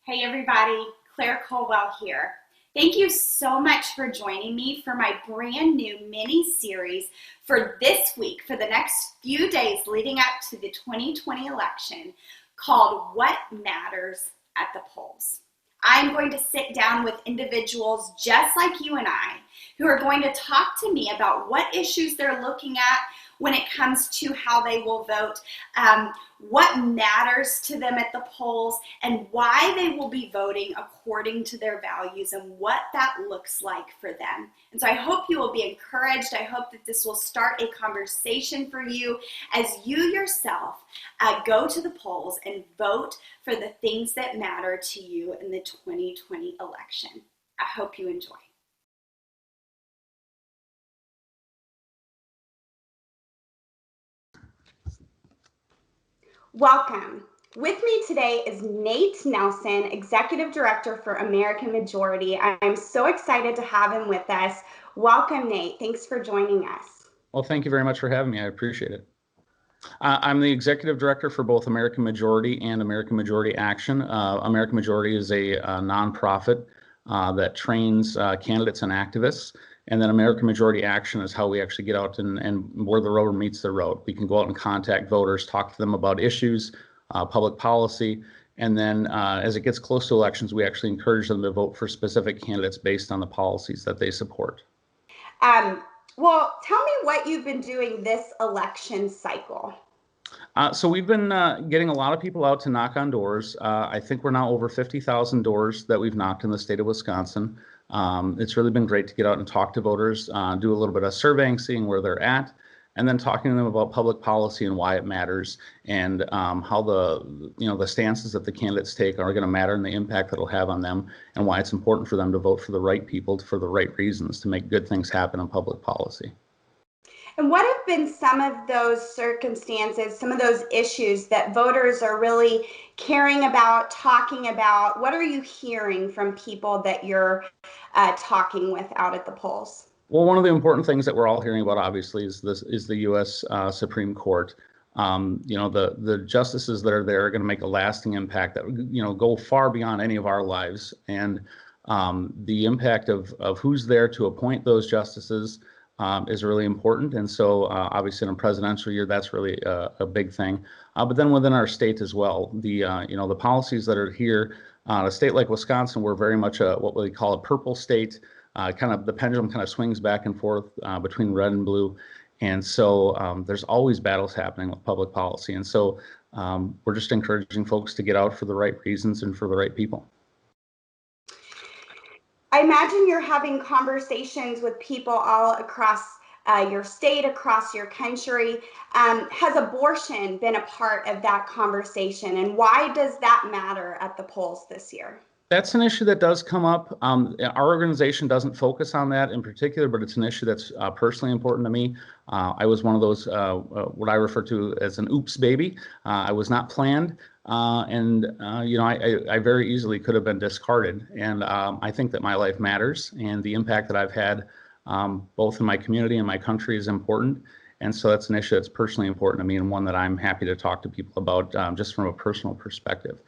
Hey everybody, Claire Culwell here. Thank you so much for joining me for my brand new mini series for this week, for the next few days leading up to the 2020 election, called What Matters at the Polls. I'm going to sit down with individuals just like you and I who are going to talk to me about what issues they're looking at when it comes to how they will vote, what matters to them at the polls, and why they will be voting according to their values and what that looks like for them. And so I hope you will be encouraged. I hope that this will start a conversation for you as you yourself go to the polls and vote for the things that matter to you in the 2020 election. I hope you enjoy. Welcome. With me today is Nate Nelson, Executive Director for American Majority. I'm so excited to have him with us. Welcome, Nate. Thanks for joining us. Well, thank you very much for having me. I appreciate it. I'm the Executive Director for both American Majority and American Majority Action. American Majority is a nonprofit that trains candidates and activists. And then American Majority Action is how we actually get out and where the rubber meets the road. We can go out and contact voters, talk to them about issues, public policy, and then as it gets close to elections, we actually encourage them to vote for specific candidates based on the policies that they support. Well, tell me what you've been doing this election cycle. So we've been getting a lot of people out to knock on doors. I think we're now over 50,000 doors that we've knocked in the state of Wisconsin. It's really been great to get out and talk to voters, do a little bit of surveying, seeing where they're at, and then talking to them about public policy and why it matters, and how the stances that the candidates take are going to matter and the impact that it'll have on them, and why it's important for them to vote for the right people for the right reasons to make good things happen in public policy. And what have been some of those circumstances, some of those issues that voters are really caring about, talking about? What are you hearing from people that you're talking with out at the polls? Well, one of the important things that we're all hearing about, obviously, is the U.S. Supreme Court. The justices that are there are going to make a lasting impact that go far beyond any of our lives, and the impact of who's there to appoint those justices is really important. And so obviously in a presidential year, that's really a big thing. But then within our state as well, the policies that are here, a state like Wisconsin, we're very much what we call a purple state. Kind of the pendulum kind of swings back and forth between red and blue. And so there's always battles happening with public policy. And so we're just encouraging folks to get out for the right reasons and for the right people. I imagine you're having conversations with people all across your state, across your country. Has abortion been a part of that conversation, and why does that matter at the polls this year? That's an issue that does come up. Our organization doesn't focus on that in particular, but it's an issue that's personally important to me. I was one of those, what I refer to as an oops baby. I was not planned. I very easily could have been discarded. And I think that my life matters, and the impact that I've had both in my community and my country is important. And so that's an issue that's personally important to me, and one that I'm happy to talk to people about just from a personal perspective.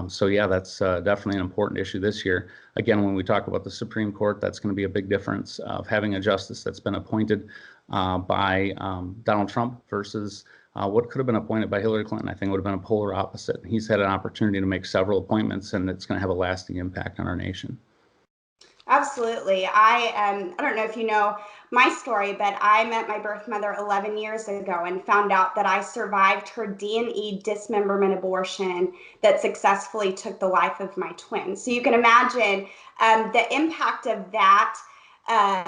So yeah, that's definitely an important issue this year. Again, when we talk about the Supreme Court, that's going to be a big difference of having a justice that's been appointed by Donald Trump versus what could have been appointed by Hillary Clinton. I think it would have been a polar opposite. He's had an opportunity to make several appointments, and it's going to have a lasting impact on our nation. Absolutely. I don't know if you know my story, but I met my birth mother 11 years ago and found out that I survived her D&E dismemberment abortion that successfully took the life of my twins. So you can imagine the impact of that,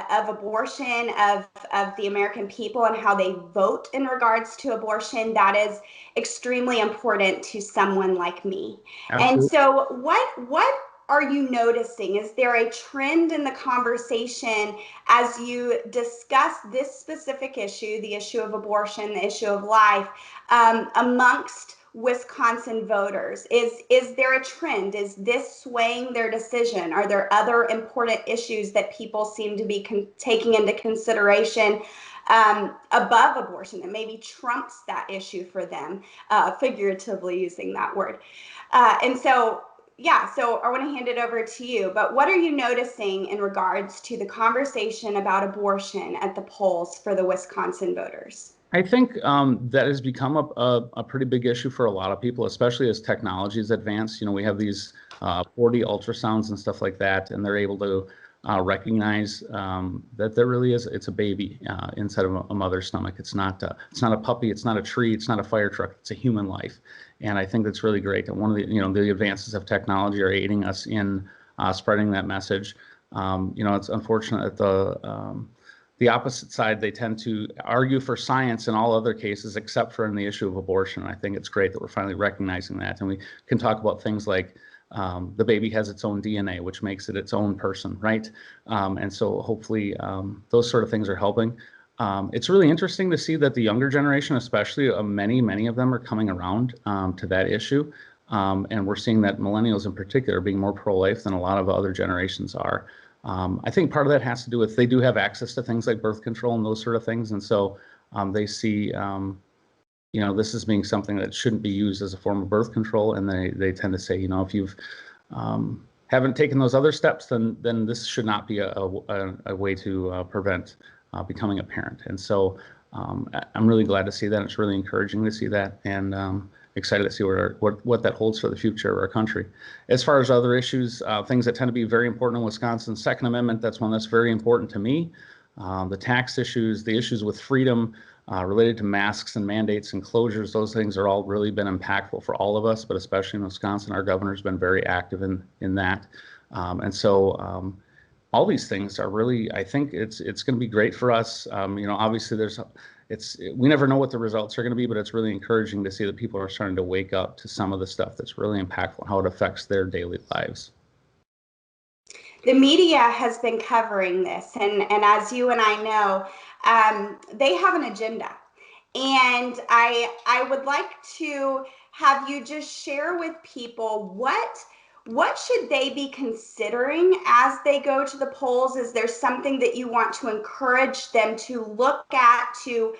of abortion, of the American people and how they vote in regards to abortion. That is extremely important to someone like me. Absolutely. And so what are you noticing? Is there a trend in the conversation as you discuss this specific issue, the issue of abortion, the issue of life, amongst Wisconsin voters? Is there a trend? Is this swaying their decision? Are there other important issues that people seem to be taking into consideration above abortion that maybe trumps that issue for them, figuratively using that word? And so Yeah, so I want to hand it over to you, but what are you noticing in regards to the conversation about abortion at the polls for the Wisconsin voters? I think that has become a pretty big issue for a lot of people, especially as technologies advance. You know, we have these 4D ultrasounds and stuff like that, and they're able to recognize that there really is, it's a baby inside of a mother's stomach. It's not a puppy, it's not a tree, it's not a fire truck, it's a human life. And I think that's really great. And one of the, you know, the advances of technology are aiding us in spreading that message. You know, it's unfortunate that the opposite side, they tend to argue for science in all other cases except for in the issue of abortion. I think it's great that we're finally recognizing that. And we can talk about things like the baby has its own DNA, which makes it its own person, right? And so hopefully those sort of things are helping. It's really interesting to see that the younger generation, especially many of them are coming around to that issue. And we're seeing that millennials in particular are being more pro-life than a lot of other generations are. I think part of that has to do with they do have access to things like birth control and those sort of things. And so they see, you know, this as being something that shouldn't be used as a form of birth control. And they tend to say, you know, if you've haven't taken those other steps, then this should not be a way to prevent becoming a parent. And so I'm really glad to see that. It's really encouraging to see that. And excited to see what that holds for the future of our country. As far as other issues, things that tend to be very important in Wisconsin, Second Amendment, that's one that's very important to me. The tax issues, the issues with freedom related to masks and mandates and closures, those things are all really been impactful for all of us, but especially in Wisconsin, our governor's been very active in that. And so all these things are really, I think it's going to be great for us. You know, obviously we never know what the results are going to be, but it's really encouraging to see that people are starting to wake up to some of the stuff that's really impactful and how it affects their daily lives. The media has been covering this, and as you and I know, they have an agenda. And I would like to have you just share with people what should they be considering as they go to the polls? Is there something that you want to encourage them to look at, to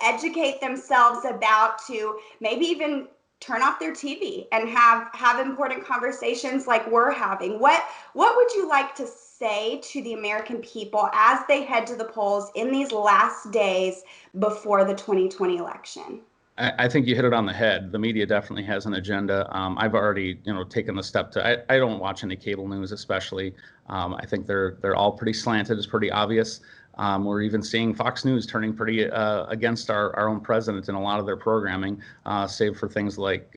educate themselves about, to maybe even turn off their TV and have important conversations like we're having? What would you like to say to the American people as they head to the polls in these last days before the 2020 election? I think you hit it on the head. The media definitely has an agenda. I've already, you know, taken the step to. I don't watch any cable news, especially. I think they're all pretty slanted. It's pretty obvious. We're even seeing Fox News turning pretty against our own president in a lot of their programming, save for things like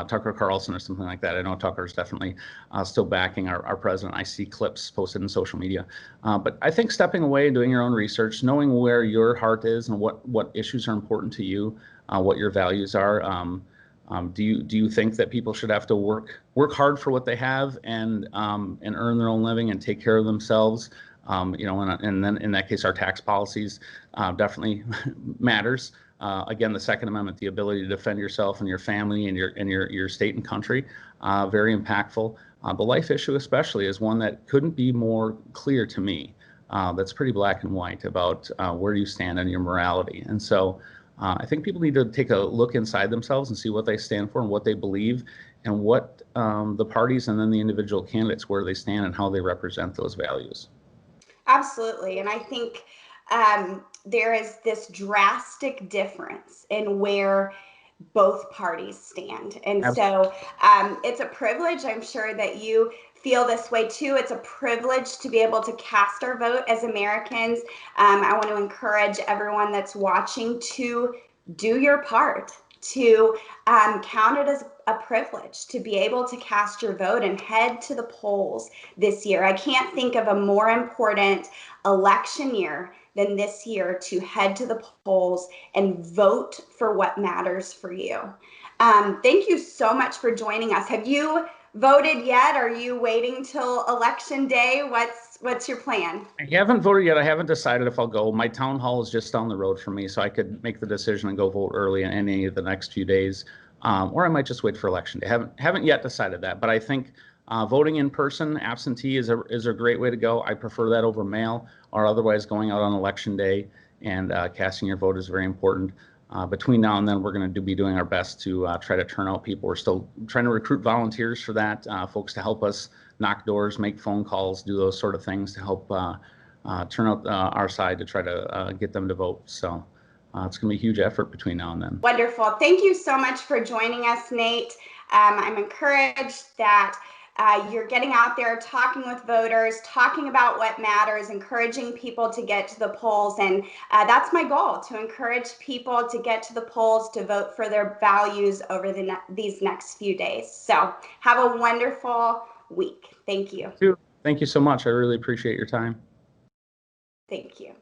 Tucker Carlson or something like that. I know Tucker's definitely still backing our president. I see clips posted in social media. But I think stepping away and doing your own research, knowing where your heart is and what issues are important to you, what your values are. Do you think that people should have to work hard for what they have and earn their own living and take care of themselves? You know, and then in that case, our tax policies definitely matters. Again, the Second Amendment, the ability to defend yourself and your family and your state and country, very impactful. The life issue especially is one that couldn't be more clear to me. That's pretty black and white about where you stand on your morality. And so I think people need to take a look inside themselves and see what they stand for and what they believe and what the parties and then the individual candidates, where they stand and how they represent those values. Absolutely. And I think there is this drastic difference in where both parties stand. And so it's a privilege. I'm sure that you feel this way too. It's a privilege to be able to cast our vote as Americans. I want to encourage everyone that's watching to do your part, to count it as a privilege to be able to cast your vote and head to the polls this year. I can't think of a more important election year than this year to head to the polls and vote for what matters for you. Thank you so much for joining us. Have you voted yet? Are you waiting till election day? What's your plan? I haven't voted yet. I haven't decided if I'll go. My town hall is just down the road from me, so I could make the decision and go vote early in any of the next few days, or I might just wait for election day. Haven't yet decided that, but I think voting in person, absentee, is a great way to go. I prefer that over mail, or otherwise going out on election day and casting your vote is very important. between now and then, we're going to be doing our best to try to turn out people. We're still trying to recruit volunteers for that, folks to help us knock doors, make phone calls, do those sort of things to help turn out our side to try to get them to vote. So it's going to be a huge effort between now and then. Wonderful. Thank you so much for joining us, Nate. I'm encouraged that you're getting out there, talking with voters, talking about what matters, encouraging people to get to the polls. And that's my goal, to encourage people to get to the polls, to vote for their values over these next few days. So have a wonderful week. Thank you. Thank you so much. I really appreciate your time. Thank you.